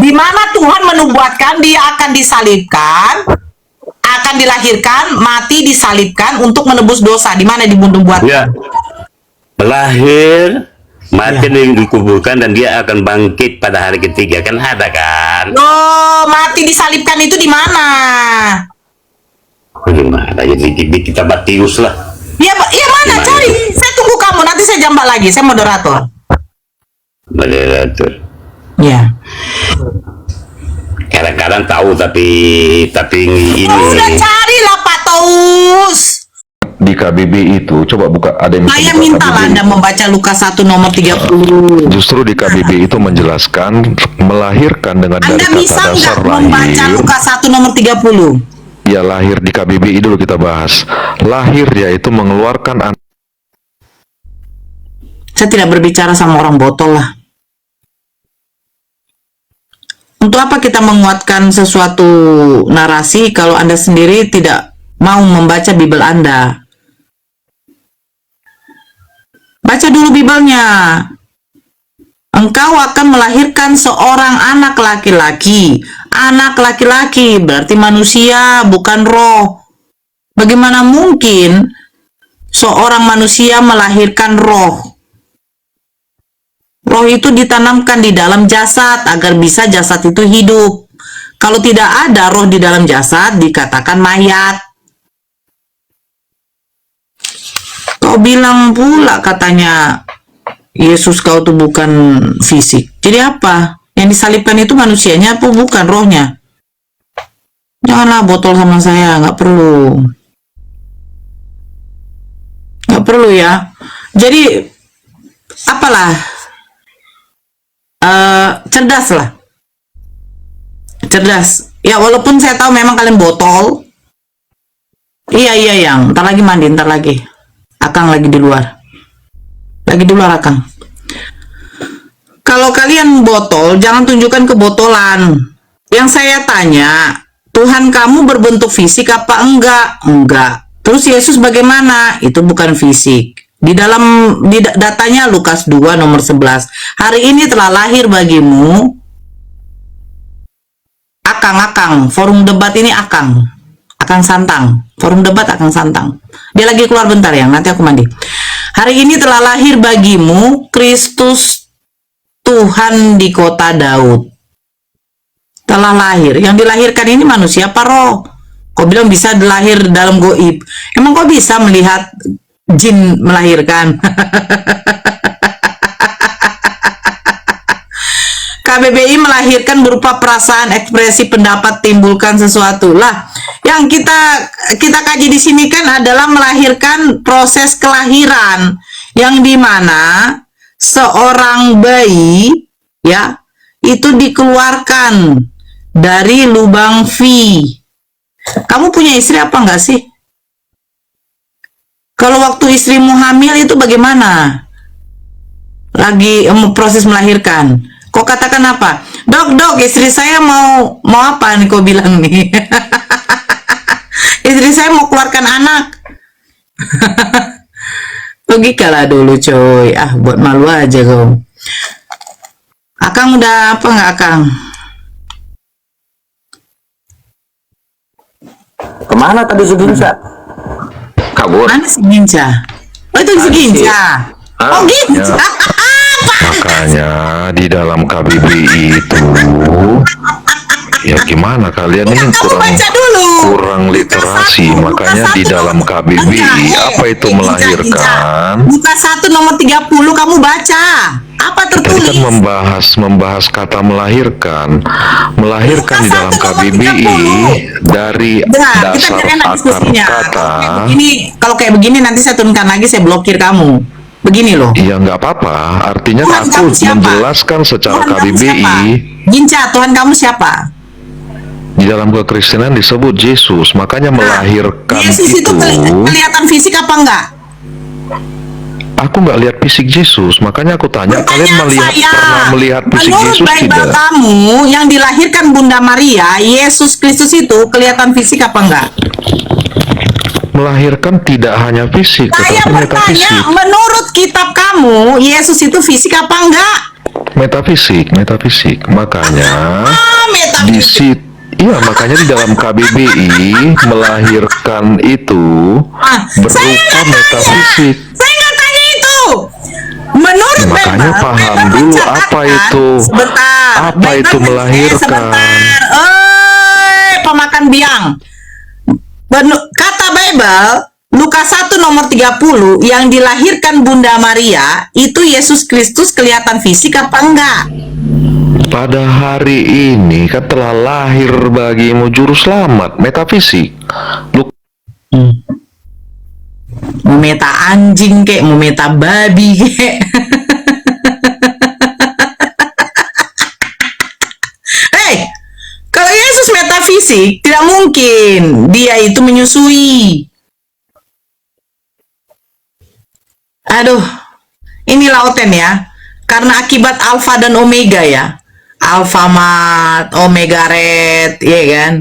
Di mana Tuhan menubuatkan dia akan disalibkan, akan dilahirkan, mati, disalibkan untuk menebus dosa. Di mana dibuat? Ya, lahir, mati Ya. dan dikuburkan, dan dia akan bangkit pada hari ketiga. Kan ada kan? Oh, mati disalibkan itu di mana? Gimana? Jadi di kitab Matius lah. Ya, iya mana? Gimana? Cari. Saya tunggu kamu. Nanti saya jambak lagi. Saya moderator. Moderator. Ya. Kadang-kadang tahu tapi ini. Udah carilah Pak Taus. Di KBB itu, coba buka, ada yang bisa Saya buka minta KBB. Anda membaca Lukas 1 nomor 30. Justru di KBB itu menjelaskan melahirkan dengan dari Anda bisa kata nggak dasar membaca lahir. Lukas 1 nomor 30? Ya, lahir di KBBI dulu kita bahas. Lahir yaitu mengeluarkan Saya tidak berbicara sama orang botol lah. Untuk apa kita menguatkan sesuatu narasi kalau Anda sendiri tidak mau membaca Bible Anda? Baca dulu Biblenya. Engkau akan melahirkan seorang anak laki-laki. Anak laki-laki berarti manusia, bukan roh. Bagaimana mungkin seorang manusia melahirkan roh? Roh itu ditanamkan di dalam jasad agar bisa jasad itu hidup. Kalau tidak ada roh di dalam jasad, dikatakan mayat. Kau bilang pula katanya Yesus kau tuh bukan fisik. Jadi apa? Yang disalibkan itu manusianya apa bukan rohnya? Janganlah botol sama saya, nggak perlu. Nggak perlu ya. Jadi apalah? Cerdas lah. Cerdas. Ya walaupun saya tahu memang kalian botol. Iya yang. Ntar lagi mandi, ntar lagi. Akang lagi di luar. Lagi di luar Akang. Kalau kalian botol, jangan tunjukkan kebotolan. Yang saya tanya, Tuhan kamu berbentuk fisik apa enggak? Enggak. Terus Yesus bagaimana? Itu bukan fisik. Di datanya Lukas 2 nomor 11. Hari ini telah lahir bagimu Akang. Forum debat ini Akang Santang. Forum debat Akang Santang. Dia lagi keluar bentar ya, nanti aku mandi. Hari ini telah lahir bagimu Kristus Tuhan di kota Daud. Telah lahir. Yang dilahirkan ini manusia apa roh? Kau bilang bisa lahir dalam goib. Emang kau bisa melihat jin melahirkan? KBBI melahirkan berupa perasaan, ekspresi, pendapat, timbulkan sesuatu. Lah, yang kita kaji di sini kan adalah melahirkan proses kelahiran yang dimana seorang bayi ya itu dikeluarkan dari lubang V. Kamu punya istri apa enggak sih? Kalau waktu istrimu hamil itu bagaimana? Lagi proses melahirkan. Kok katakan apa? Dok, istri saya mau apa nih kau bilang nih? Istri saya mau keluarkan anak. Logika lah dulu coy. Buat malu aja kau. Akang udah apa enggak Akang? Kemana tadi si Ginca? kabur. Mana si Ginca? Oh itu si Ginca. Oh Ginca. Makanya di dalam KBBI itu ya gimana kalian ini kurang literasi. Makanya di dalam KBBI apa itu melahirkan? Lukas 1 nomor 30 kamu baca. Apa Tadi tertulis? kan membahas kata melahirkan di dalam KBBI dari dasar akar kata. Kalau kayak begini nanti saya turunkan lagi, saya blokir kamu. Begini loh. Ya nggak apa-apa. Artinya Tuhan aku kamu siapa? menjelaskan secara Tuhan kamu siapa? KBBI. Ginca, Tuhan kamu siapa? Di dalam kekristenan disebut Yesus, makanya melahirkan Yesus itu kelihatan fisik apa enggak? Aku nggak lihat fisik Yesus, makanya aku tanya kalian pernah melihat fisik menurut Yesus Bible tidak? kamu yang dilahirkan Bunda Maria, Yesus Kristus itu kelihatan fisik apa enggak? Melahirkan tidak hanya fisik, Saya tetapi bertanya, metafisik. menurut kitab kamu, Yesus itu fisik apa enggak? metafisik. Makanya di Metafisik. situ, iya, makanya di dalam KBBI melahirkan itu berupa metafisik. Saya nggak tanya itu. Menurut Makanya Bible, paham Bible dulu mencatatkan- apa itu. Sebentar. Apa itu melahirkan? Sebentar. Pemakan biang. Kata Bible, Lukas 1 nomor 30, yang dilahirkan Bunda Maria, itu Yesus Kristus kelihatan fisik apa enggak? Pada hari ini kan telah lahir bagimu juru selamat, metafisik. Mau meta anjing kek, mau meta babi kek. Hei, kalau Yesus metafisik, tidak mungkin dia itu menyusui. Aduh, ini lauten ya. Karena akibat alfa dan omega ya. Alfamart, omega red, ya kan?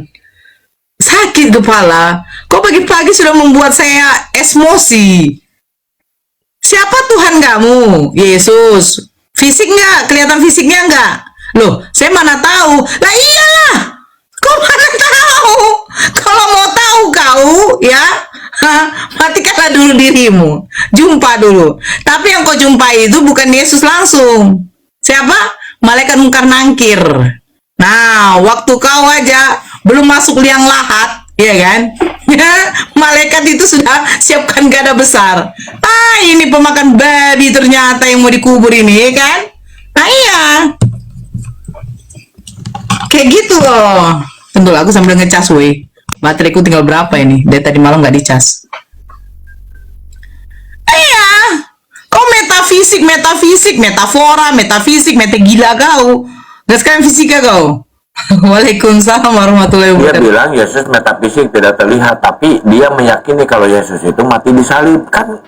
Sakit kepala. Kok pagi-pagi sudah membuat saya emosi? Siapa Tuhan kamu? Yesus. Fisik nggak? Kelihatan fisiknya nggak? Loh, saya mana tahu? Lah iyalah. Kok mana tahu? Kalau mau tahu kau, ya, matikanlah dulu dirimu. Jumpa dulu. Tapi yang kau jumpai itu bukan Yesus langsung. Siapa? Malaikat mungkar nangkir. Nah, waktu kau aja belum masuk liang lahat, ya kan? Malaikat itu sudah siapkan gada besar. Ini pemakan babi ternyata yang mau dikubur ini, ya kan? Nah, iya. Kayak gitu loh. Tentu aku sambil ngecas, woi. Bateraiku tinggal berapa ini? Dari tadi malam nggak dicas. Iya. Kau metafisik, metafora, metafisik, meta gila kau. Gak sekarang fisika kau. Waalaikumsalam warahmatullahi Dia wabarakatuh. bilang Yesus metafisik tidak terlihat, tapi dia meyakini kalau Yesus itu mati disalibkan.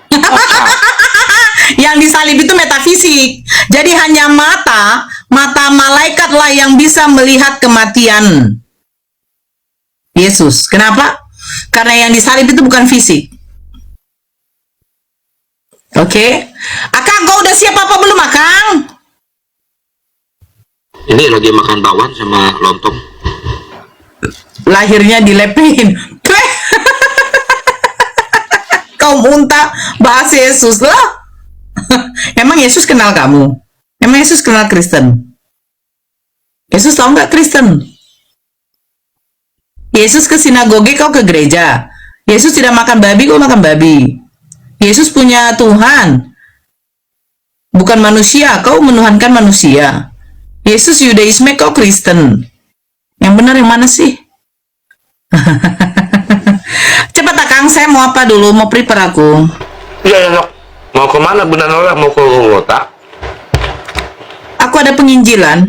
Yang disalib itu metafisik. Jadi hanya mata malaikatlah yang bisa melihat kematian Yesus. Kenapa? Karena yang disalib itu bukan fisik. Oke. Akang, kau udah siap apa belum, Akang? Ini lagi makan bakwan sama lontong. Lahirnya dilepin. Kau muntah bahas Yesus lah. Emang Yesus kenal kamu? Emang Yesus kenal Kristen? Yesus tahu nggak Kristen? Yesus ke sinagoge, kau ke gereja. Yesus tidak makan babi, kau makan babi. Yesus punya Tuhan, bukan manusia. Kau menuhankan manusia. Yesus Yudaisme, kau Kristen. Yang benar yang mana sih? Cepat Akang, saya mau apa dulu? Mau prepare aku. Iya, ya, mau kemana Bunda Nora? Mau ke kota? Aku ada penginjilan.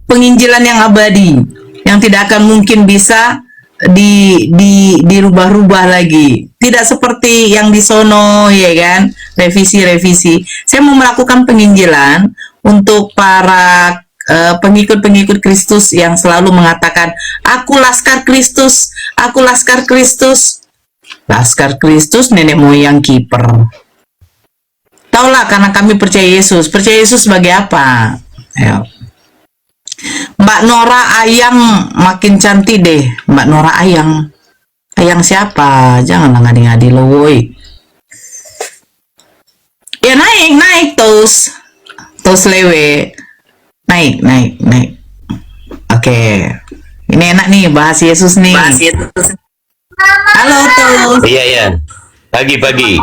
Penginjilan yang abadi, yang tidak akan mungkin bisa dirubah-rubah lagi. Tidak seperti yang di sono, ya kan? Revisi. Saya mau melakukan penginjilan untuk para pengikut-pengikut Kristus yang selalu mengatakan, aku Laskar Kristus, aku Laskar Kristus. Laskar Kristus nenek moyang kiper. Taulah, karena kami percaya Yesus. Percaya Yesus sebagai apa? Ayo. Mbak Nora Ayang makin cantik deh. Mbak Nora Ayang. Ayang siapa? Janganlah ngadi-ngadi lo, woi. Ya naik tos lewe. Naik. Oke. Ini enak nih bahas Yesus nih. Halo tos. Iya. Pagi.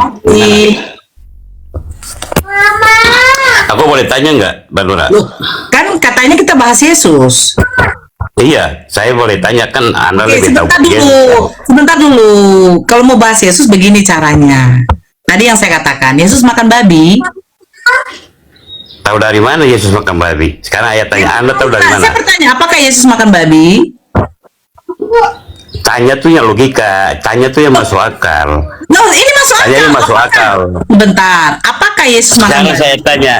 Aku boleh tanya nggak, Mbak Nora? Loh, kan katanya kita bahas Yesus. Iya, saya boleh tanya, kan Anda Oke, lebih tahu. sebentar dulu. Kalau mau bahas Yesus begini caranya. Tadi yang saya katakan, Yesus makan babi. Tahu dari mana Yesus makan babi? Sekarang ayat tanya, Anda tahu dari mana? Saya bertanya, apakah Yesus makan babi? Tanya tuh yang logika, tanya tuh yang masuk akal. Nah, ini masuk akal. Tanya yang masuk akal. Bentar, apakah Yesus makan Jangan babi? saya tanya.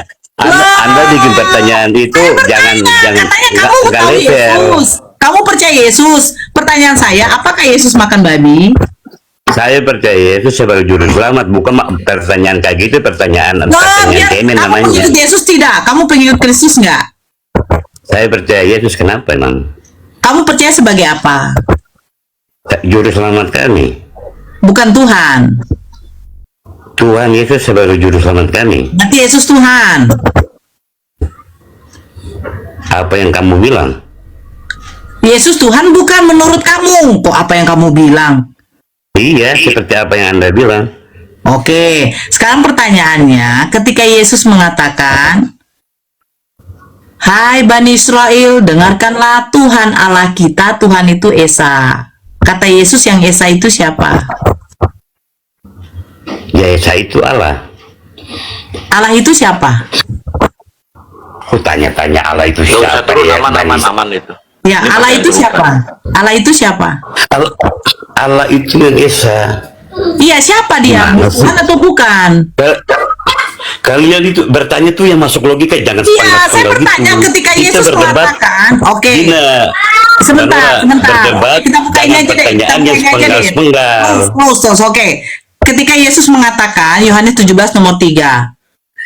Anda bikin pertanyaan itu jangan Katanya kamu nggak tahu level. Yesus. Kamu percaya Yesus. Pertanyaan saya, apakah Yesus makan babi? Saya percaya Yesus sebagai juru selamat, bukan pertanyaan kayak gitu, pertanyaan kemen kamu namanya. pengikut Yesus tidak? Kamu pengikut Kristus nggak? Saya percaya Yesus, kenapa emang? Kamu percaya sebagai apa? Juru selamat kami. Bukan Tuhan. Tuhan Yesus sebagai juru selamat kami. Berarti Yesus Tuhan. Apa yang kamu bilang? Yesus Tuhan bukan menurut kamu. Kok apa yang kamu bilang? Iya, seperti apa yang Anda bilang. Oke, sekarang pertanyaannya, ketika Yesus mengatakan, "Hai Bani Israel, dengarkanlah Tuhan Allah kita, Tuhan itu Esa." Kata Yesus yang Esa itu siapa? Ya, saya itu Allah. Allah itu siapa? Aku tanya-tanya Allah itu Gak usah siapa terus ya? aman itu. Ya, Ini Allah itu pertanyaan siapa? Allah itu siapa? Allah itu yang Esa. Iya, siapa dia? Mana sih? Tuhan atau bukan? Kalian itu bertanya tuh yang masuk logika, jangan Iya, saya sepenggal-sepenggal bertanya gitu. ketika Kita Yesus berdebat. mengatakan, oke. Dina, Sebentar. berdebat, Kita buka ini jangan aja deh. pertanyaan yang sepenggal-sepenggal. Terus, oke. Ketika Yesus mengatakan, Yohanes 17 nomor 3,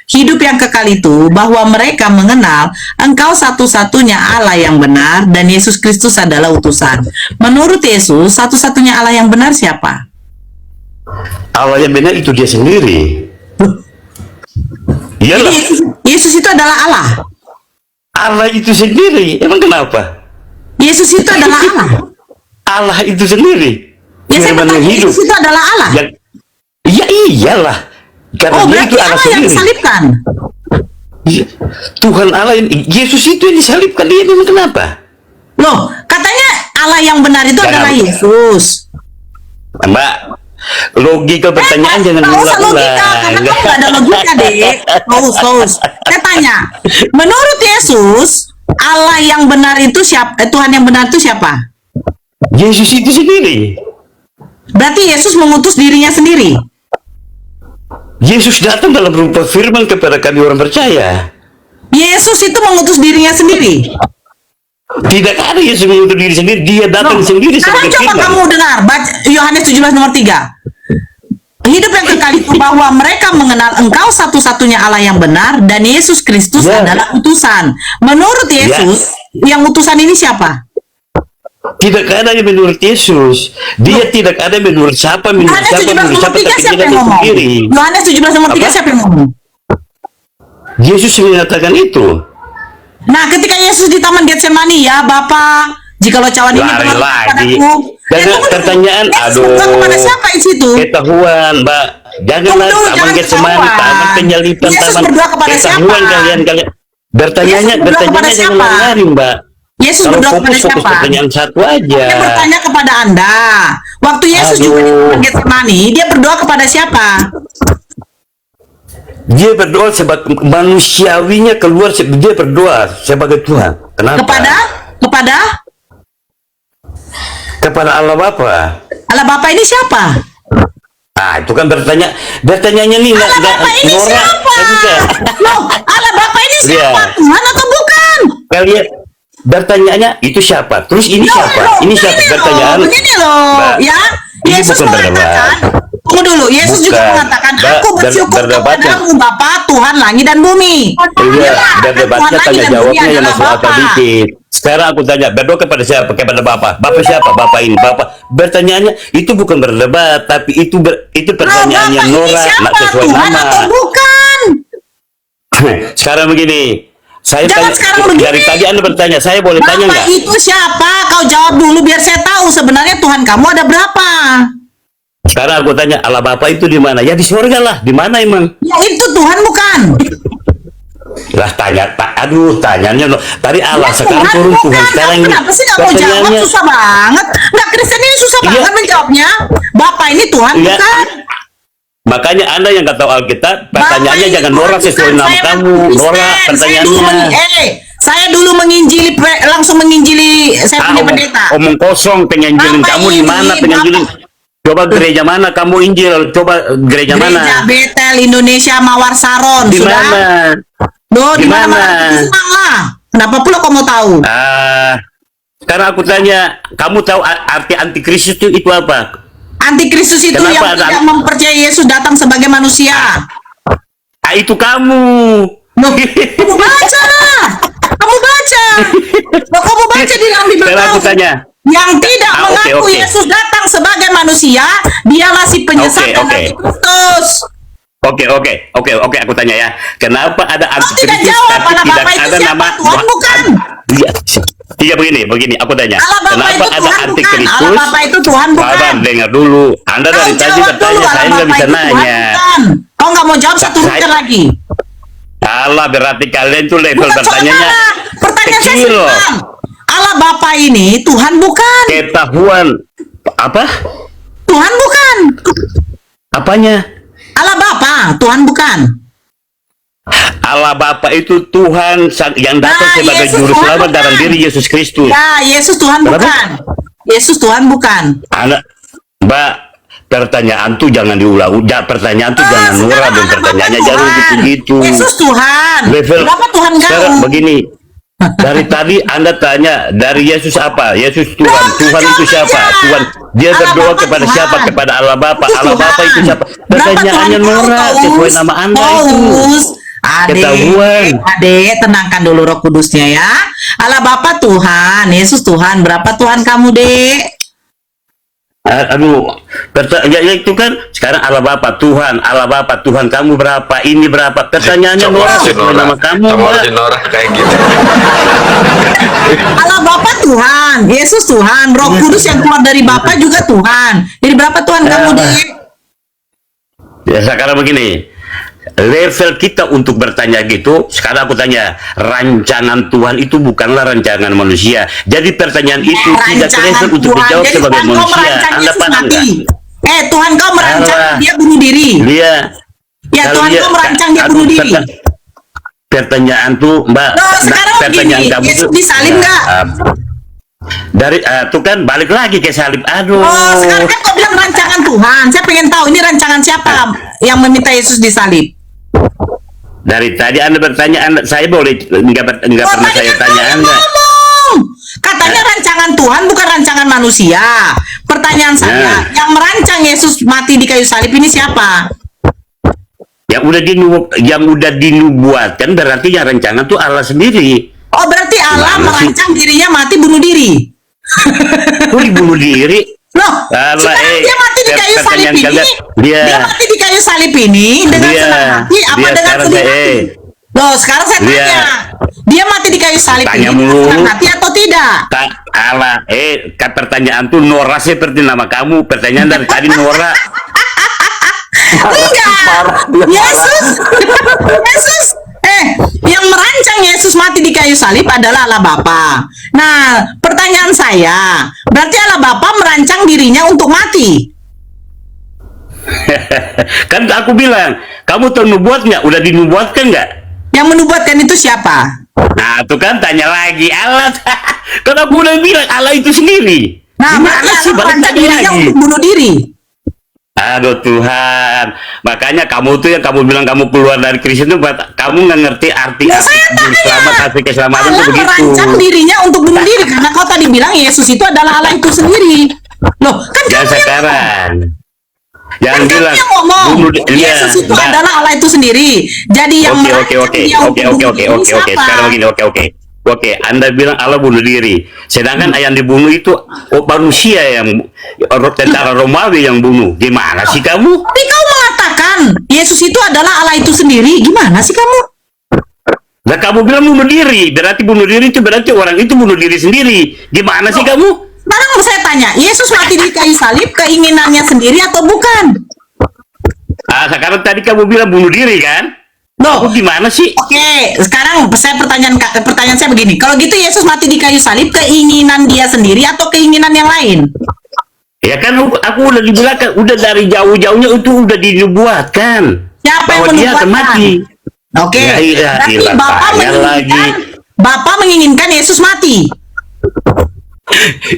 hidup yang kekal itu bahwa mereka mengenal Engkau satu-satunya Allah yang benar dan Yesus Kristus adalah utusan. Menurut Yesus, satu-satunya Allah yang benar siapa? Allah yang benar itu dia sendiri. Jadi Iyalah, Yesus itu adalah Allah. Allah itu sendiri. Emang kenapa? Yesus itu adalah Allah. Allah itu sendiri. Ya, saya Firman yang bertanya, hidup. Yesus itu adalah Allah. Ya iyalah. Karena Oh, dia berarti itu Allah Allah yang sendiri. disalibkan. Iya. Tuhan Allah ini, Yesus itu yang disalibkan, dia memang kenapa? Loh, katanya Allah yang benar itu Jangan. adalah Yesus. Mbak, logika pertanyaan jangan Nggak usah logika, karena kamu nggak ada logika, dek. Terus. Saya tanya, menurut Yesus, Allah yang benar itu siapa? Tuhan yang benar itu siapa? Yesus itu sendiri. Berarti Yesus mengutus dirinya sendiri. Yesus datang dalam rupa firman kepada kami orang percaya. Yesus itu mengutus dirinya sendiri. Tidak ada Yesus mengutus diri sendiri, dia datang sendiri Sekarang sebagai coba firman. kamu dengar, baca Yohanes 17 nomor 3. Hidup yang kekal itu bahwa mereka mengenal Engkau satu-satunya Allah yang benar dan Yesus Kristus Ya. adalah utusan. Menurut Yesus, yang utusan ini siapa? Tidak ada yang menurut Yesus. Dia tidak ada menurut siapa, Yohanes 17 nomor 3 tapi siapa dia yang ngomong? sendiri. Yohanes 17 nomor 3 Apa? siapa yang ngomong? Yesus mengatakan itu. Nah, ketika Yesus di Taman Getsemani, ya Bapa, jikalau cawan ini Lari berlaku lagi. kepadaku. Jangan pertanyaan, Yesus aduh. berdoa kepada siapa di situ? Ketahuan, Mbak. Janganlah Tunggu, taman jangan Getsemani, ketahuan. taman penyalipan, Yesus taman berdoa kepada ketahuan siapa? kalian. Bertanyanya, Yesus berdoa kepada jangan siapa? lari, Mbak. Yesus Kalau berdoa kepada fokus siapa? pertanyaan satu aja. Dia bertanya kepada Anda. Waktu Yesus juga di Taman Getsemani, dia berdoa kepada siapa? Dia berdoa sebagai manusiawinya keluar, dia berdoa sebagai Tuhan. Kenapa? Kepada Allah Bapa. Allah Bapa ini siapa? Ah, itu kan bertanyanya nih Allah Bapa ini siapa? Loh, Allah Bapa ini siapa? Iya. Tuhan atau bukan? Kalian bertanyanya itu siapa? Terus ini siapa? Ini siapa? Pertanyaan. Begini loh, Mbak, ya. ini Yesus bukan mengatakan, berdebat. tunggu dulu. Yesus juga Bukan. mengatakan, Mbak, aku bersyukur berdebatnya. kepadamu Bapa, Tuhan langit dan bumi. Iya, Dia dan mengatakan debatnya Tuhan langit tanya dan bumi jawabnya yang adalah masuk akal Bapa. dikit. Sekarang aku tanya, berdoa kepada siapa? Kepada Bapak. Bapak siapa? Bapak ini. Bapak. Bertanyaannya itu bukan berdebat, tapi itu itu pertanyaan yang Bapak ini norak, siapa? nak sesuai Tuhan nama. atau bukan? Sekarang begini, saya Jangan tanya, sekarang begini. dari tadi Anda bertanya, saya boleh tanya Bapak nggak? itu siapa? Kau jawab dulu biar saya tahu sebenarnya Tuhan kamu ada berapa. Sekarang aku tanya, Allah Bapa itu di mana? Ya di surga lah. Di mana emang? Ya itu Tuhan bukan? Lah tanyanya tadi Allah, Ya, sekarang turun bukan. Tuhan. Sekarang ini Kenapa sih nggak mau jawab? pertanyaannya, Susah banget. Nggak, Kristen ini susah Iya. banget menjawabnya. Bapak ini Tuhan Iya. bukan? makanya Anda yang nggak tahu Alkitab, pertanyaannya Bapak jangan ini norak Tuhan sesuai bukan. nama Saya kamu. Kristen. Norak pertanyaannya. Saya dulu menginjili, langsung menginjili, saya punya pendeta. Omong kosong, penginjilin Bapak kamu di ini, mana? Penginjilin. Coba gereja mana kamu injil? Coba gereja Gereja mana? Betel Indonesia Mawar Saron, Di sudah. mana? Loh, di Di mana? mana? Senang lah. Kenapa pula kamu tahu? Sekarang aku tanya, kamu tahu arti antikristus itu apa? Antikristus itu Kenapa yang ada- tidak mempercayai Yesus datang sebagai manusia. Ah, itu kamu. Loh, kamu baca lah. Kamu baca. Loh, kamu baca di dalam Bible Sekarang aku kamu. tanya. Yang tidak Ah, oke, mengaku oke. Yesus datang sebagai manusia, dialah si penyesat dan Oke. antikristus. Oke, aku tanya ya. Kenapa ada Kau tidak antikristus jawab, tapi Allah tidak Bapa itu ada siapa? nama Tuhan bukan. Iya, begini, aku tanya. Allah Bapa Kenapa itu ada Tuhan bukan. antikristus? Allah Bapa itu Tuhan bukan. Sabar, dengar dulu. Anda Kau dari tadi jawab bertanya, dulu, saya Allah nggak Bapa bisa itu Tuhan nanya. bukan. Kau nggak mau jawab, saya turunkan Saya- lagi. Allah, berarti kalian tuh level Bukan bertanyanya saudara. Pertanyaan saya kecil loh. simpan. Allah Bapa ini Tuhan bukan. Ketahuan apa? Tuhan bukan. Apanya? Allah Bapa Tuhan bukan. Allah Bapa itu Tuhan yang datang Nah, sebagai Yesus juru Tuhan selamat dalam bukan. diri Yesus Kristus. Ya, Yesus Tuhan Kenapa? bukan. Yesus Tuhan bukan. Anak, Mbak, pertanyaan tuh jangan diulang. Pertanyaan tuh jangan Sekarang murah dan Allah Bapa pertanyaannya Tuhan. jangan gitu-gitu. Yesus Tuhan. Level Berapa Tuhan sekarang kau? begini. Dari tadi Anda tanya dari Yesus apa? Yesus Tuhan. Loh, Tuhan itu jawab siapa? aja. Tuhan. Dia Allah berdoa Bapa kepada Tuhan. siapa? Kepada Allah Bapa. Itu Allah Bapa Tuhan. itu siapa? Berapa Pertanyaannya Tuhan kau, norak Paulus? sesuai nama Anda itu. Paulus. Ketahuan. Adek, tenangkan dulu Roh Kudusnya ya. Allah Bapa Tuhan, Yesus Tuhan. Berapa Tuhan kamu, Dek? Aduh, ya itu kan sekarang Allah Bapa Tuhan, Allah Bapa Tuhan kamu berapa? Ini berapa? Pertanyaannya norak si sesuai nama kamu, Sama Mbak. si Nora kayak gitu. Allah Bapa Tuhan, Yesus Tuhan, Roh Kudus yang keluar dari Bapa juga Tuhan. Jadi berapa Tuhan kamu, Dek? Ya sekarang begini, level kita untuk bertanya gitu. Sekarang aku tanya, rancangan Tuhan itu bukanlah rancangan manusia. Jadi pertanyaan itu tidak level untuk dijawab Jadi sebagai Tuhan kau manusia. merancang Anda Yesus paham mati. nggak? Tuhan kau merancang Allah. dia bunuh diri. Dia, Ya, kalau Tuhan dia- kau merancang dia aduh, bunuh diri. Pertanyaan tuh, Mbak. Loh, sekarang pertanyaan begini, kamu Yesus tuh- disalib nggak? Dari tuh kan balik lagi ke salib. Aduh. Oh, sekarang kan kau bilang rancangan Tuhan. Saya pengen tahu ini rancangan siapa yang meminta Yesus disalib? Dari tadi Anda bertanya, saya boleh nggak Oh, pernah tadi saya kan tanya kau yang Anda. ngomong. Katanya rancangan Tuhan bukan rancangan manusia. Pertanyaan saya, yang merancang Yesus mati di kayu salib ini siapa? Yang udah dinubuatkan berarti yang rancangan tuh Allah sendiri. Oh, berarti Allah Gimana sih? merancang dirinya mati bunuh diri. Kok dibunuh diri? Loh, Allah, sekarang dia mati di kayu salib pertanyaan ini. kalian, dia- Dia mati di kayu salib ini dengan Dia- senang hati apa dia dengan sekarang sedih saya- hati? Loh, sekarang saya Dia- tanya. Dia mati di kayu salib Tanya ini dengan mulu. senang hati atau tidak? Allah, pertanyaan tuh Nora seperti nama kamu. Pertanyaan dari tadi Nora. Enggak. Marah, dia Yesus. Yesus. Yang merancang Yesus mati di kayu salib adalah Allah Bapa. Nah, pertanyaan saya, berarti Allah Bapa merancang dirinya untuk mati. Kan aku bilang, kamu tahu nubuatnya? Udah dinubuatkan nggak? Yang menubuatkan itu siapa? Nah, tuh kan tanya lagi Allah. Kan aku udah bilang Allah itu sendiri. Nah, Gimana berarti sih Allah balik merancang lagi dirinya lagi? untuk bunuh diri. Aduh Tuhan, makanya kamu tuh yang kamu bilang kamu keluar dari Kristus itu kamu nggak ngerti arti Ya, saya tanya. selamat, arti keselamatan itu Allah begitu. merancang dirinya untuk bunuh diri karena kau tadi bilang Yesus itu adalah Allah itu sendiri. Loh, kan Yang kamu yang ngomong. sekarang, yang Kan kamu bilang yang ngomong. iya, Yesus itu nah, adalah Allah itu sendiri. Jadi yang Oke, merancang dia untuk bunuh diri siapa? Sekarang begini, oke. Anda bilang Allah bunuh diri, sedangkan yang dibunuh itu manusia yang tentara Romawi yang bunuh. Gimana sih kamu? Tapi kau mengatakan Yesus itu adalah Allah itu sendiri. Gimana sih kamu? Nah kamu bilang bunuh diri, berarti bunuh diri itu berarti orang itu bunuh diri sendiri. Gimana sih kamu? Sekarang mau saya tanya, Yesus mati di kayu salib keinginannya sendiri atau bukan? Sekarang tadi kamu bilang bunuh diri kan? Loh, Aku gimana sih? oke, sekarang pertanyaan saya begini. Kalau gitu Yesus mati di kayu salib keinginan dia sendiri atau keinginan yang lain? Ya kan aku udah dibilang kan, udah dari jauh-jauhnya itu udah dinubuatkan Siapa yang bahwa dia akan menubuatkan? mati. Oke, Ya, iya, berarti ilah, Bapak tanya menginginkan lagi. Bapak menginginkan Yesus mati.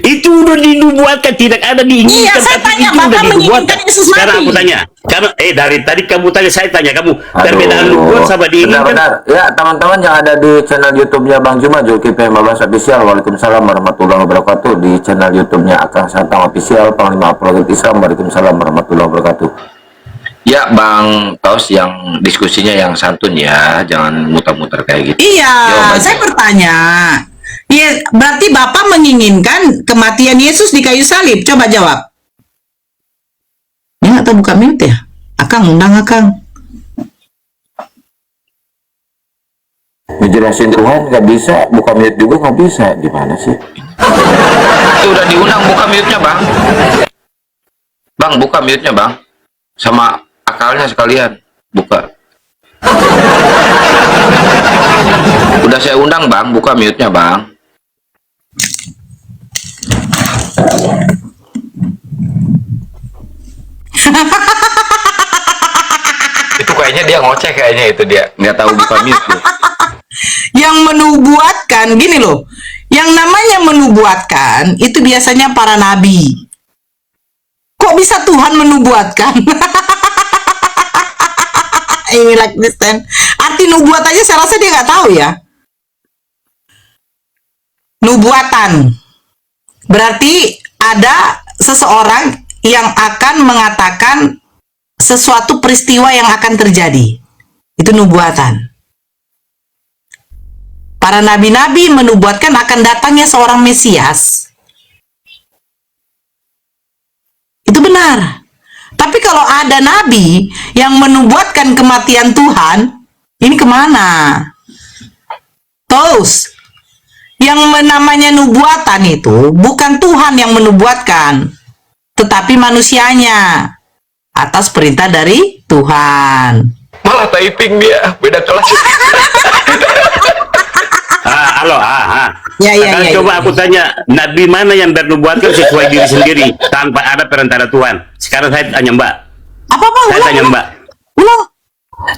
Itu udah dinubuatkan, tidak ada diinginkan. Iya, saya tapi tanya, itu udah Bapak dinubuatkan. menginginkan Yesus mati. Sekarang aku tanya, kamu dari tadi kamu tanya, saya tanya kamu, perbedaan Aduh. nubuat sama diinginkan. Benar-benar. Ya, teman-teman yang ada di channel YouTube-nya Bang Juma, Zulkifli 15 Official. Waalaikumsalam warahmatullahi wabarakatuh. Di channel YouTube-nya Akang Santang Official, Panglima Apologet Islam. Waalaikumsalam warahmatullahi wabarakatuh. Ya Bang Tos, yang diskusinya yang santun ya, jangan muter-muter kayak gitu. Iya, Yo, saya bertanya. Ya, berarti Bapak menginginkan kematian Yesus di kayu salib. Coba jawab. Ya, atau buka mute ya? Akang, undang Akang. Ngejelasin Tuhan nggak bisa, buka mute juga nggak bisa. Gimana sih? Itu udah diundang, buka mute-nya Bang. Bang, buka mute-nya Bang. Sama akalnya sekalian, buka. Udah saya undang Bang, buka mute-nya Bang. Itu kayaknya dia ngoceh, kayaknya itu dia nggak tahu buka mute tuh. Yang menubuatkan, gini loh. Yang namanya menubuatkan, itu biasanya para nabi. Kok bisa Tuhan menubuatkan? Ini like this then. Arti nubuat aja saya rasa dia nggak tahu ya. Nubuatan. Berarti ada seseorang yang akan mengatakan sesuatu peristiwa yang akan terjadi. Itu nubuatan. Para nabi-nabi menubuatkan akan datangnya seorang Mesias. Itu benar. Tapi kalau ada nabi yang menubuatkan kematian Tuhan, ini kemana? Terus, yang namanya nubuatan itu bukan Tuhan yang menubuatkan, tetapi manusianya atas perintah dari Tuhan. Malah typing dia, beda kelas. Halo, Ya, Sekarang coba aku tanya, nabi mana yang bernubuatkan sesuai diri sendiri tanpa ada perintah Tuhan? Sekarang saya tanya Mbak. Apa Bang? Saya tanya Mbak. Ulang.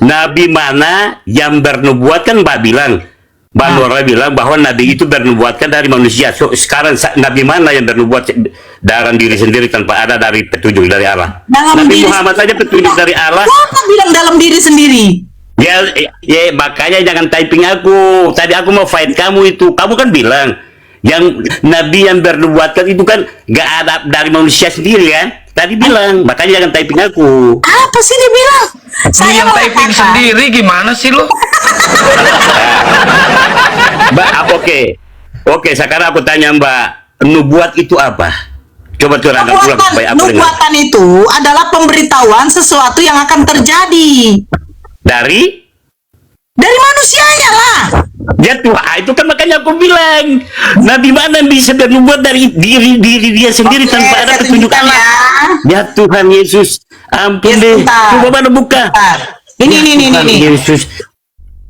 Nabi mana yang bernubuatkan? Mbak bilang, Mbak Nora bilang bahwa nabi itu bernubuatkan dari manusia. So, sekarang nabi mana yang bernubuat dari diri sendiri tanpa ada dari petunjuk dari Allah? Dalam Nabi diri Muhammad saja petunjuk dari Allah. Siapa bilang dalam diri sendiri? Ya, makanya jangan typing aku. Tadi aku mau fight kamu itu. Kamu kan bilang yang nabi yang bernubuatkan itu kan gak ada dari manusia sendiri kan? Tadi bilang, makanya jangan typing aku. Apa sih dia bilang? Saya Yang typing mengatakan, sendiri gimana sih lu? Mbak, oke. Sekarang aku tanya Mbak, nubuat itu apa? Coba terangkan ulang supaya aku dengar. nubuatan itu adalah pemberitahuan sesuatu yang akan terjadi. Dari Manusianya lah. dia Tuhan, itu kan makanya aku bilang nabi mana yang bisa bernubuat dari diri dia sendiri Oke, tanpa ada saya petunjuk tunjukkan Allah. Ya Tuhan Yesus, ampun Ya, deh. sebentar. Coba mana buka. Bentar. Ini. Tuhan Yesus.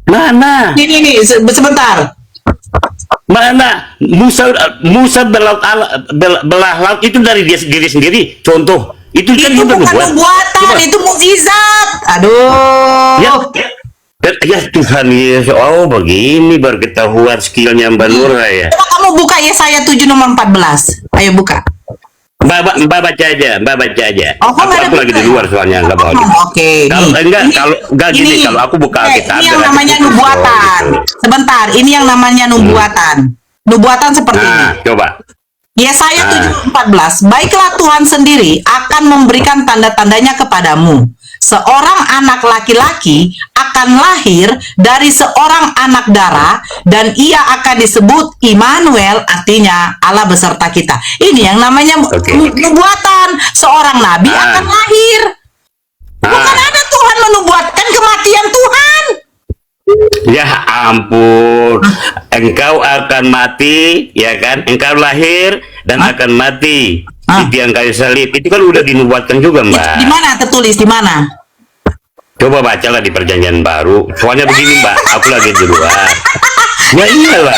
Mana? Ini, sebentar. Mana? Musa belah laut itu dari dia diri sendiri. Contoh. Itu kan Itu dia bukan bernubuat. nubuatan, Coba. itu mukjizat. Aduh. Ya Tuhan Yesus. Oh begini baru ketahuan skillnya Mbak Nura ya. Coba kamu buka Yesaya 7 nomor 14. Ayo buka. Mbak baca aja. Oh, kok nggak ada Aku lagi buka di ya? luar soalnya nggak mau. Oke. Kalau nih. enggak gini, kalau aku buka Alkitab Ini yang dengan namanya itu, nubuatan. gitu. Sebentar, ini yang namanya nubuatan. Nubuatan seperti ini. Nah, coba. Yesaya 7:14. Baiklah Tuhan sendiri akan memberikan tanda-tandanya kepadamu. Seorang anak laki-laki akan lahir dari seorang anak darah dan ia akan disebut Immanuel, artinya Allah beserta kita. Ini yang namanya Oke. nubuatan. Seorang nabi akan lahir. Bukan Nah, ada Tuhan menubuatkan kematian Tuhan. ya ampun. Engkau akan mati, ya kan? Engkau lahir dan akan mati. Di tiang kayu salib. Itu kan udah dinubuatkan juga, Di Mbak. mana tertulis di mana? Coba bacalah di perjanjian baru. Soalnya begini, Mbak. Aku lagi di luar. Ya iyalah.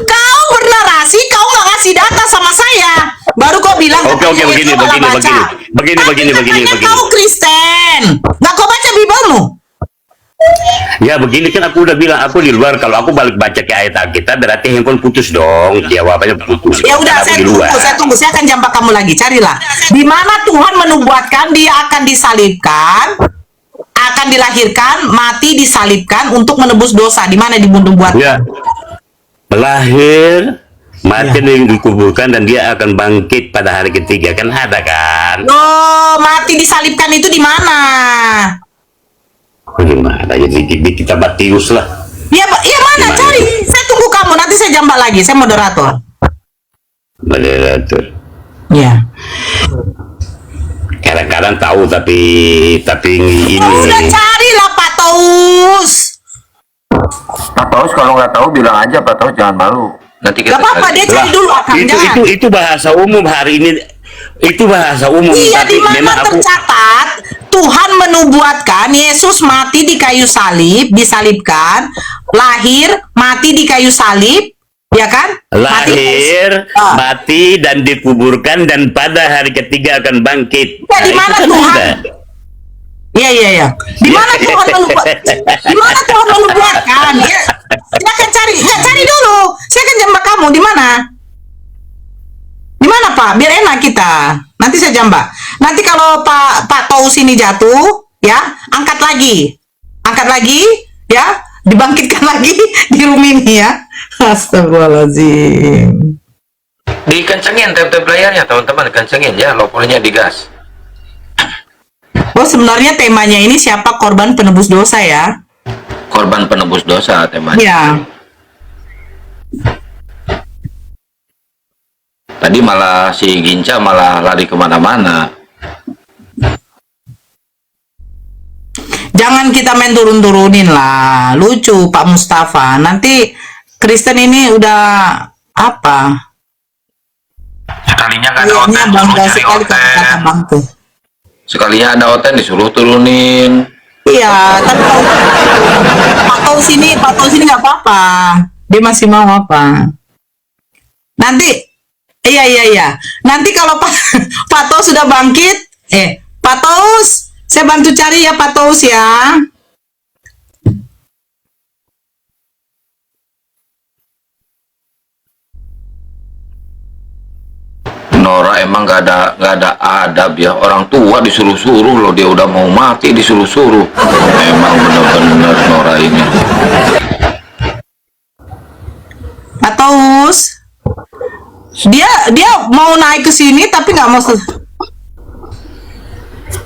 Kau bernarasi, kau nggak ngasih data sama saya. Baru kau bilang. Oke, katanya begini, Yesus malah begini, baca. begini. Begini, Tapi begini, katanya begini. Kau Kristen, nggak kau baca Bibelmu? Ya begini kan aku udah bilang, aku di luar, kalau aku balik baca ke ayat Alkitab berarti handphone putus dong, jawabannya putus. Ya udah, Karena aku saya di tunggu, luar. saya akan jambak kamu lagi. Carilah. Di mana Tuhan menubuatkan dia akan disalibkan, akan dilahirkan, mati, disalibkan untuk menebus dosa. Di mana dibuat? Ya, lahir, mati Ya. dan dikuburkan, dan dia akan bangkit pada hari ketiga, kan ada kan? Loh, mati disalibkan itu di mana? Gimana ya, di kitab Matius lah. Ya, ya mana? Gimana? Cari. Saya tunggu kamu. Nanti saya jambak lagi. Saya moderator. Moderator. Ya. Kadang-kadang tahu tapi ini. Udah carilah Pak Taus. Pak Taus kalau nggak tahu bilang aja, Pak Taus jangan malu. Nanti Gak kita apa-apa, cari. dia cari dulu akan jangan. itu bahasa umum hari ini. Itu bahasa umum. Iya, tapi di mana memang aku tercatat Tuhan menubuatkan Yesus mati di kayu salib, disalibkan, lahir, mati di kayu salib, ya kan? lahir, Ah. mati dan dikuburkan, dan pada hari ketiga akan bangkit. Ya, di Nah, mana itu kan Tuhan? ada. Iya. Di mana Tuhan menubuatkan? Di mana Tuhan menubuatkan? Ya, silakan cari. Ya, cari dulu. Saya akan jambak kamu. Di mana? Di mana Pak? Biar enak kita. Nanti saya jambak. Nanti kalau Pak Taus ini jatuh, ya, angkat lagi, ya, dibangkitkan lagi di room ini ya. Astagfirullahaladzim. Dikencengin tap-tap layarnya, teman-teman, kencengin ya, lopornya digas. Oh, sebenarnya temanya ini siapa korban penebus dosa ya? Korban penebus dosa temanya. Ya. Tadi malah si Ginca malah lari kemana-mana. Jangan kita main turun-turunin lah. Lucu Pak Mustafa. Nanti Kristen ini udah apa? Sekalinya nggak ada Kayaknya oten, bangga disuruh cari sekali kata-kata oten. bang tuh. Sekalinya ada oten disuruh turunin. Iya, tapi Pak Taus ini nggak apa-apa. Dia masih mau apa? Nanti, iya. Nanti kalau Pak Taus sudah bangkit, Pak Taus, saya bantu cari ya Pak Taus ya. Nora emang nggak ada adab ya, orang tua disuruh-suruh loh, dia udah mau mati disuruh-suruh. Emang bener-bener Nora ini. Pak Taus, dia mau naik ke sini tapi nggak mau.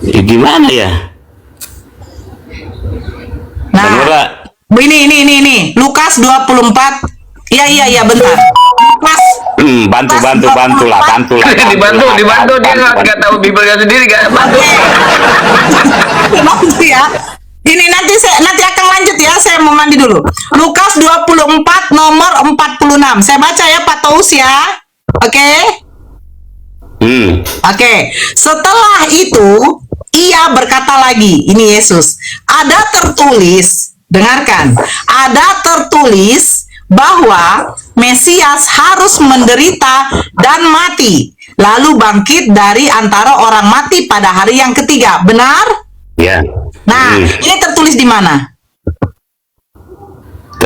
Ya, gimana ya? Nah, Nora, ini Lukas 24. Iya, bentar. Lukas bantu lah. dibantu dia nggak tahu Bibelnya sendiri, nggak bantu. Bantu ya. Ini nanti akan lanjut ya. Saya mau mandi dulu. Lukas 24 nomor 46. Saya baca ya Pak Taus ya. Oke. Oke. Setelah itu ia berkata lagi, ini Yesus. Ada tertulis, dengarkan. Ada tertulis bahwa Mesias harus menderita dan mati, lalu bangkit dari antara orang mati pada hari yang ketiga. Benar? Ya. Nah, ini tertulis di mana?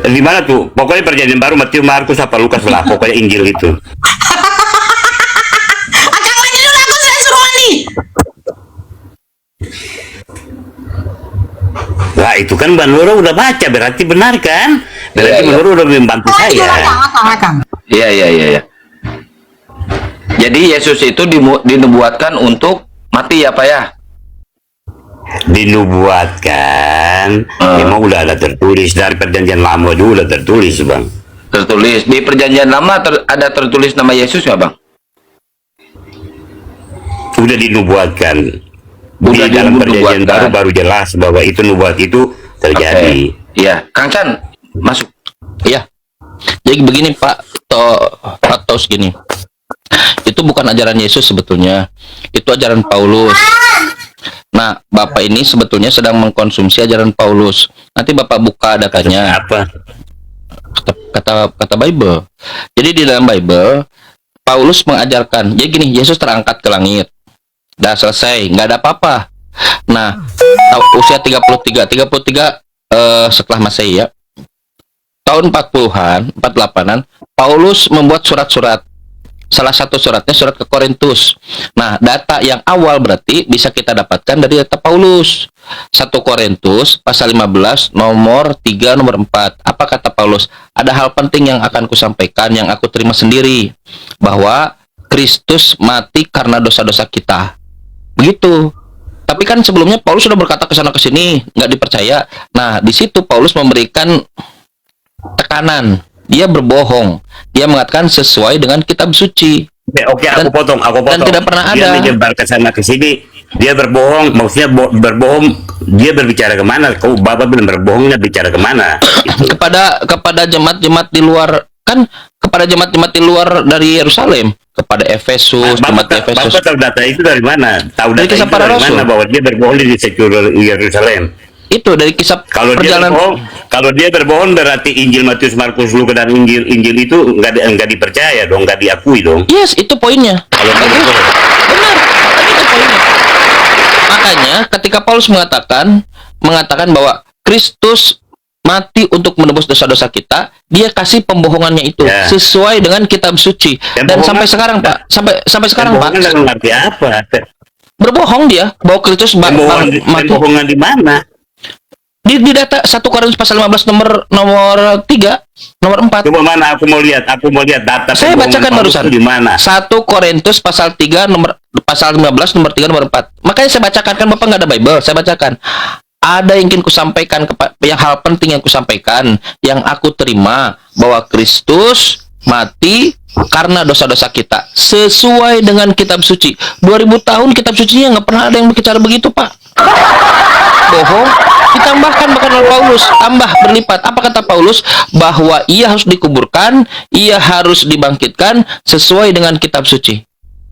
Di mana tuh? Pokoknya perjanjian baru, Matius, Markus, apa Lukas lah. Pokoknya Injil itu. Akan mandi dulu, aku saya suruh mandi. Lah itu kan Mbak Nora udah baca, berarti benar kan? Berarti Mbak Nora udah membantu Mandi dulu, saya. Akang. Iya. Jadi Yesus itu dinubuatkan untuk mati ya Pak ya? Dinubuatkan, memang udah ada tertulis dari perjanjian lama juga udah tertulis, Bang. Tertulis di perjanjian lama ada tertulis nama Yesus nggak Bang? Udah dinubuatkan. Udah Di dalam perjanjian dinubuatkan. baru jelas bahwa itu nubuat itu terjadi. Iya, Kang Chan masuk. Iya. Jadi begini Pak Taus gini. Itu bukan ajaran Yesus sebetulnya. Itu ajaran Paulus. Nah, Bapak ini sebetulnya sedang mengkonsumsi ajaran Paulus. Nanti Bapak buka datanya. Apa? Kata Bible. Jadi di dalam Bible Paulus mengajarkan. Jadi gini, Yesus terangkat ke langit. Dah selesai, nggak ada apa-apa. Nah, usia 33 setelah Masehi ya. Tahun 40-an, 48-an, Paulus membuat surat-surat. Salah satu suratnya surat ke Korintus. Nah, data yang awal berarti bisa kita dapatkan dari data Paulus. 1 Korintus pasal 15 nomor 3 nomor 4. Apa kata Paulus? Ada hal penting yang akan kusampaikan yang aku terima sendiri, bahwa Kristus mati karena dosa-dosa kita. Begitu. Tapi kan sebelumnya Paulus sudah berkata ke sana ke sini, nggak dipercaya. Nah, di situ Paulus memberikan tekanan. Dia berbohong. Dia mengatakan sesuai dengan kitab suci. Oke, aku potong. Dan tidak pernah Dia ada. menyebar ke sana ke sini. Dia berbohong, maksudnya berbohong. Dia berbicara kemana? Kau Bapak bilang berbohongnya bicara kemana? kepada jemaat-jemaat di luar, kan kepada jemaat-jemaat di luar dari Yerusalem, kepada Efesus, jemaat di Efesus. Bapak tahu data itu dari mana? Tahu Dari data kisah itu para dari rasul. mana bahwa dia berbohong di seluruh Yerusalem? Itu dari kisah perjalanan. Kalau dia berbohong berarti Injil Matius, Markus, Lukas dan Injil itu nggak dipercaya dong, nggak diakui dong. Yes, itu poinnya. Kalau dia Bagus. berbohong. Benar, itu poinnya. Makanya ketika Paulus mengatakan bahwa Kristus mati untuk menebus dosa-dosa kita, dia kasih pembohongannya itu Ya. sesuai dengan kitab suci. Dan bohongan- sampai sekarang, Pak, sampai sekarang, Pak, Bohongan dalam arti apa? berbohong dia bahwa Kristus mati. Bohongan di mana? Di data 1 Korintus pasal 15 nomor 3, nomor 4. Coba mana aku mau lihat data. Saya pembohongan bacakan Paulus barusan. itu di mana? 1 Korintus pasal 3 pasal 15 nomor 3 nomor 4. Makanya saya bacakan, kan Bapak nggak ada Bible, saya bacakan. Ada yang ingin kusampaikan, yang hal penting yang kusampaikan, yang aku terima, bahwa Kristus mati karena dosa-dosa kita sesuai dengan kitab suci. 2000 tahun kitab sucinya nggak pernah ada yang berbicara begitu, Pak. Bohong. Ditambahkan bahkan oleh Paulus, tambah berlipat. Apa kata Paulus? Bahwa ia harus dikuburkan, ia harus dibangkitkan sesuai dengan kitab suci.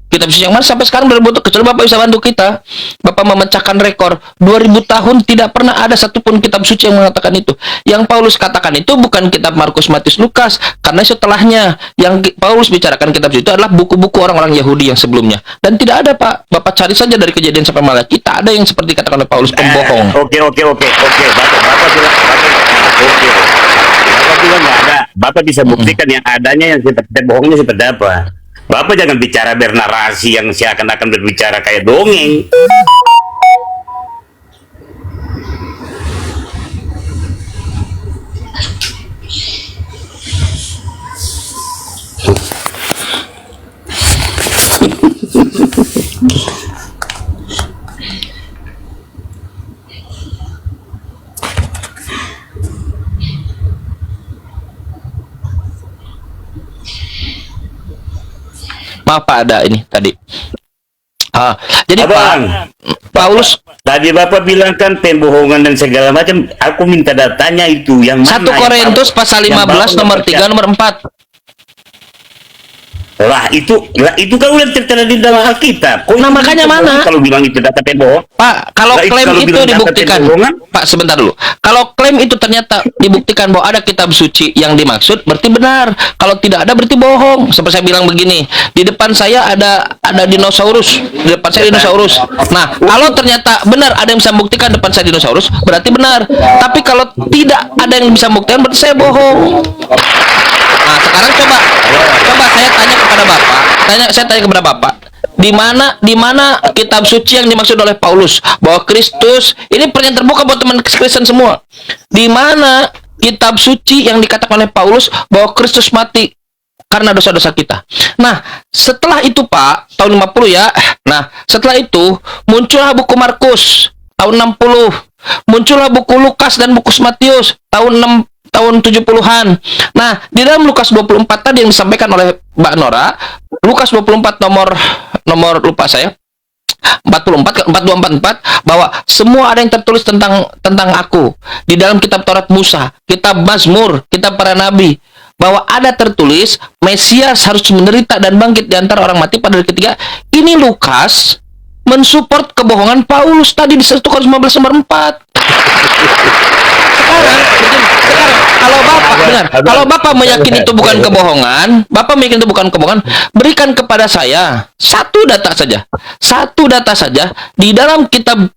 Kitab suci yang mana sampai sekarang berbentuk, kecuali Bapak bisa bantu kita. Bapak memecahkan rekor 2000 tahun tidak pernah ada satupun kitab suci yang mengatakan itu. Yang Paulus katakan itu bukan kitab Markus, Matius, Lukas, karena setelahnya yang Paulus bicarakan kitab suci itu adalah buku-buku orang-orang Yahudi yang sebelumnya. Dan tidak ada, Pak. Bapak cari saja dari Kejadian sampai Malaki, tak ada yang seperti katakan oleh Paulus pembohong. Oke. Bapak bilang nggak ada. Bapak bisa buktikan yang adanya, yang seperti bohongnya seperti apa. Bapak jangan bicara bernarasi yang seakan-akan berbicara kayak dongeng. Maaf, Pak, ada ini tadi. Jadi Abang, Pak, Paulus tadi Bapak bilang kan pembohongan dan segala macam. Aku minta datanya itu yang mana? 1 Korintus pasal 15 nomor 3 nomor 4. Lah itu kan udah tertera di dalam Alkitab. Nah, makanya mana? Kalau bilang itu data pembohong. Pak, kalau Lah, klaim kalau itu bilang data dibuktikan, pembohongan? Pak, sebentar dulu. Kalau klaim itu ternyata dibuktikan bahwa ada kitab suci yang dimaksud, berarti benar. Kalau tidak ada, berarti bohong. Seperti saya bilang begini, di depan saya ada dinosaurus, di depan saya dinosaurus. Nah, kalau ternyata benar ada yang bisa membuktikan depan saya dinosaurus, berarti benar. Tapi kalau tidak ada yang bisa membuktikan, berarti saya bohong. Nah, sekarang coba saya tanya kepada Bapak. Saya tanya kepada Bapak. Di mana kitab suci yang dimaksud oleh Paulus bahwa Kristus, ini pertanyaan terbuka buat teman Kristen semua. Di mana kitab suci yang dikatakan oleh Paulus bahwa Kristus mati karena dosa-dosa kita. Nah, setelah itu, Pak, tahun 50 ya. Nah, setelah itu muncullah buku Markus tahun 60. Muncullah buku Lukas dan buku Matius tahun 70-an. Nah, di dalam Lukas 24 tadi yang disampaikan oleh Mbak Nora, Lukas 24 nomor lupa saya, 4244, bahwa semua ada yang tertulis tentang aku di dalam kitab Taurat Musa, kitab Mazmur, kitab para nabi, bahwa ada tertulis Mesias harus menderita dan bangkit di antara orang mati pada hari ketiga. Ini Lukas mensupport kebohongan Paulus tadi di 1 Korintus 15 nomor 4. Sekarang, kalau Bapak meyakini itu bukan kebohongan, berikan kepada saya satu data saja di dalam kitab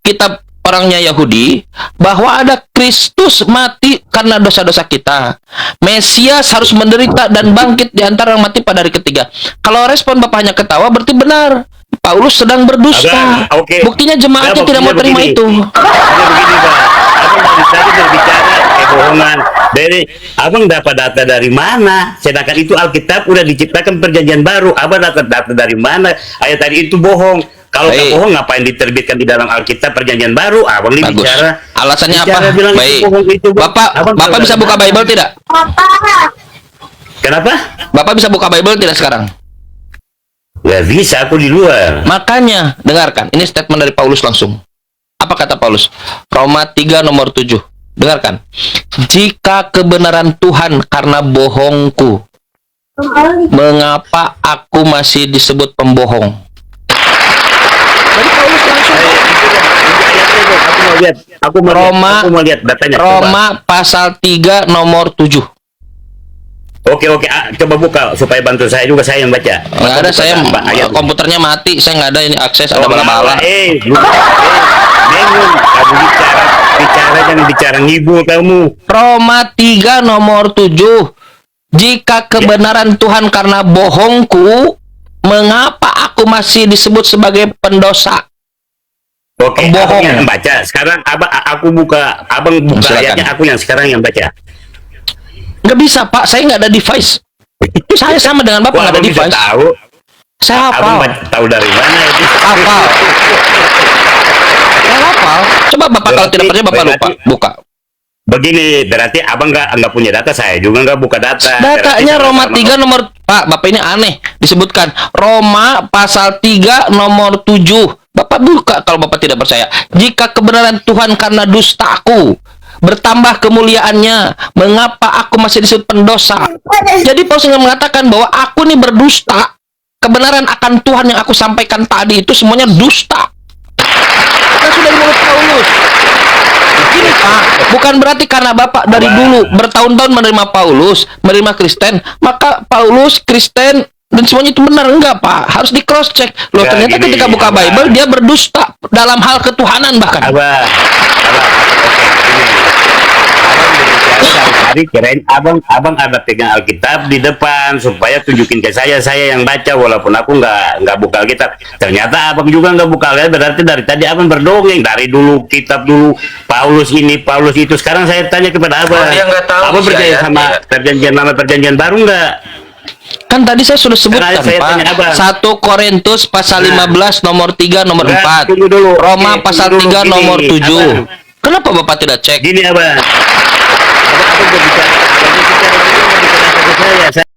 orangnya Yahudi bahwa ada Kristus mati karena dosa-dosa kita. Mesias harus menderita dan bangkit di antara orang mati pada hari ketiga. Kalau respon Bapak hanya ketawa, berarti benar. Paulus sedang berdusta. Oke. Buktinya jemaatnya tidak mau terima begini. itu. Begini, Pak. Abang dari tadi berbicara kebohongan. Dari abang dapat data dari mana? Sedangkan itu Alkitab udah diciptakan perjanjian baru. Abang dapat data dari mana? Ayat tadi itu bohong. Kalau nggak Baik. bohong, ngapain diterbitkan di dalam Alkitab perjanjian baru? Abang ini Bagus. bicara. Alasannya bicara apa? bilang Baik. itu bohong, itu bohong. Bapak Abang Bapak tahu bisa dari buka mana? Bible tidak? Kenapa? Bapak bisa buka Bible tidak sekarang? Nggak bisa, aku di luar. Makanya, dengarkan. Ini statement dari Paulus langsung. Apa kata Paulus? Roma 3 nomor 7. Dengarkan. Jika kebenaran Tuhan karena bohongku, mengapa aku masih disebut pembohong? Dari Paulus langsung. Aku mau lihat. Aku mau lihat datanya. Coba. Roma pasal 3 nomor 7. Oke, coba buka supaya bantu saya juga, saya yang baca. Nggak ada, saya ayat. komputernya mati, saya nggak ada ini akses, ada Oh, bala-bala. Bingung, kamu bicara jangan bicara ngibul kamu. Roma 3 nomor 7. Jika kebenaran Tuhan karena bohongku, mengapa aku masih disebut sebagai pendosa? Oke, Bohong. abang yang baca. Sekarang abang buka Silakan. ayatnya, aku yang sekarang yang baca. Nggak bisa, Pak. Saya nggak ada device. Saya sama dengan Bapak Wah, nggak ada abang bisa device. tahu. Saya Abang hafal. tahu dari mana itu? Hafal. Saya hafal. Coba Bapak kalau tidak percaya Bapak lupa. berarti- Buka. Begini, berarti abang nggak punya data, saya juga nggak buka data. Datanya Berarti Roma sama-sama. 3 nomor... Pak, Bapak ini aneh. Disebutkan Roma pasal 3 nomor 7. Bapak buka kalau Bapak tidak percaya. Jika kebenaran Tuhan karena dustaku bertambah kemuliaannya, mengapa aku masih disebut pendosa? Jadi Paulus ingin mengatakan bahwa aku ini berdusta. Kebenaran akan Tuhan yang aku sampaikan tadi itu semuanya dusta. Karena sudah di mulut Paulus. Gini Pak, bukan berarti karena Bapak dari dulu bertahun-tahun menerima Paulus, menerima Kristen, maka Paulus, Kristen, dan semuanya itu benar. Enggak Pak, harus di cross check. Loh Enggak, ternyata gini, ketika buka Abang. Bible dia berdusta dalam hal ketuhanan bahkan. Abang, tadi kirain abang ada pegang Alkitab di depan supaya tunjukin ke saya yang baca, walaupun aku nggak buka Alkitab. Ternyata abang juga nggak buka Alkitab, berarti dari tadi abang berdongeng dari dulu kitab dulu Paulus ini Paulus itu. Sekarang saya tanya kepada abang, Oh, dia nggak tahu abang sih percaya ayatnya. sama perjanjian lama perjanjian baru nggak? Kan tadi saya sudah sebutkan Karena saya tanya Pak. Abang. 1 Korintus pasal 15 nomor 3 nomor Enggak, 4. tunggu dulu. Roma Oke, pasal tunggu dulu. 3 nomor Gini, 7. Abang. Kenapa Bapak tidak cek? Gini abang berbicara, abang berbicara ke saya.